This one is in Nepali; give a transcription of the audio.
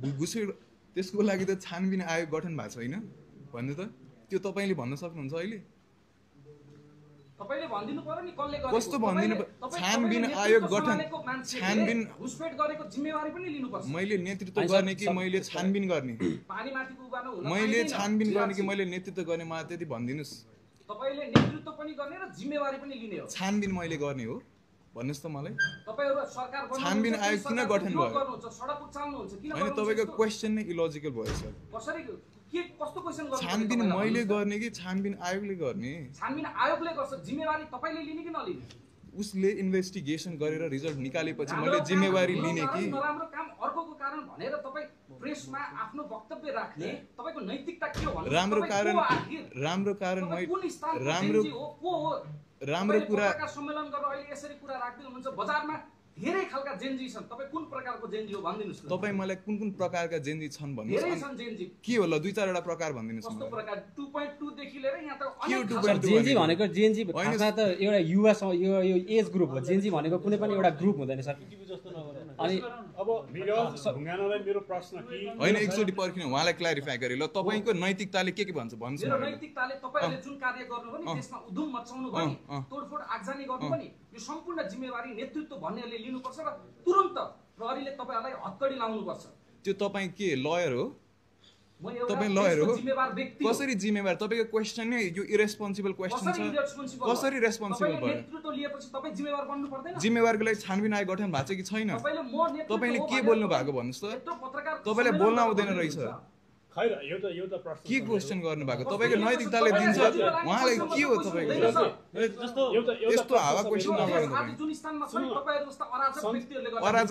घुसपेट त्यसको लागि त छानबिन आयोग गठन भएको छैन भन्नु त त्यो तपाईले भन्न सक्नुहुन्छ अहिले तपाईले भनिदिनु पर्यो नि कसले गरेको कस्तो भन्दिनु छानबिन आयोग गठन छानबिन घुसपेट गरेको जिम्मेवारी पनि लिनुपर्छ मैले नेतृत्व गर्ने कि मैले छानबिन गर्ने पानीमाथिको उबानो हुन मैले छानबिन गर्ने कि मैले नेतृत्व गर्ने मलाई त्यति भनिदिनुस् तपाईले नेतृत्व पनि गर्ने र जिम्मेवारी पनि लिने हो छानबिन मैले गर्ने हो भन्नुस् त मलाई तपाईहरु सरकार बनाउनुहुन्छ छानबिन आयोग किन गठन भयो गर्नुहुन्छ सडक उचाल्नुहुन्छ किन हैन तपाईको क्वेशन नै इलोजिकल भयो सर कसरी के कस्तो क्वेशन गर्नु छानबिन मैले गर्ने कि छानबिन आयोगले गर्ने छानबिन आयोगले गर्छ जिम्मेवारी तपाईले लिने कि नलिने उसले इन्भेस्टिगेसन गरेर रिजल्ट निकालेपछि मैले जिम्मेवारी लिने कि नराम्रो काम अर्कोको कारण भनेर तपाई प्रेसमा आफ्नो वक्तव्य राख्ने तपाईको नैतिकता के हो भन्नु राम्रो कारण मैले राम्रो कुरा सम्मेलन गरेर अहिले यसरी कुरा राख्दै हुनुहुन्छ बजारमा धेरै खालका जेन्जी छन् तपाई कुन प्रकारको जेन्जी हो भनिदिनुस् तपाई मलाई कुन प्रकारका जेन्जी छन् भन्नुस् धेरै छन् जेन्जी के हो ल दुई चारवटा प्रकार भनिदिनुस् कस्तो प्रकार 2.2 देखि लिएर यहाँ त जेन्जी भनेको जेन्जी खासमा त एउटा युवा यो एज ग्रुप हो जेन्जी भनेको कुनै पनि एउटा ग्रुप हुँदैन सर अनि अब ढुङ्गानालाई मेरो प्रश्न के हैन एकचोटी पर्खिनु उहाँलाई क्ल्यारिफाई गरे ल तपाईको नैतिकताले के भन्छ भन्नुस् मेरो नैतिकताले तपाईहरुले जुन कार्य गर्नु हो नि देशमा उधुम मचाउनु भयो नि तोडफोड आगजनी गर्नु पनि यो सम्पूर्ण जिम्मेवारी नेतृत्व भन्नेले लिनुपर्छ र तुरुन्त प्रहरीले तपाईहरुलाई हत्कडी लाउनुपर्छ त्यो तपाई के लयर हो म एउटा तपाई लयर हो जिम्मेवार व्यक्ति कसरी जिम्मेवार तपाईको क्वेशन नै यो इरेस्पोन्सिबल क्वेशन छ कसरी रेस्पोन्सिबल भयो नेतृत्व लिएपछि तपाई जिम्मेवार बन्नु पर्दैन जिम्मेवारको लागि छानबिन आयोग गठन भएको छ कि छैन तपाईले म नेतृत्व तपाईले के बोल्नु भएको भन्नुस् त तपाईलाई बोल्न आउँदैन रहेछ खै एउटा प्रश्न के क्वेशन गर्नु भएको तपाईको नैतिकताले दिन्छ उहाँलाई के हो तपाईको जस्तो यस्तो हावा क्वेशन नगर्नु आज जुन स्थानमा छ नि तपाईहरु जस्ता अराजक व्यक्तिहरुले गर्दा अराजक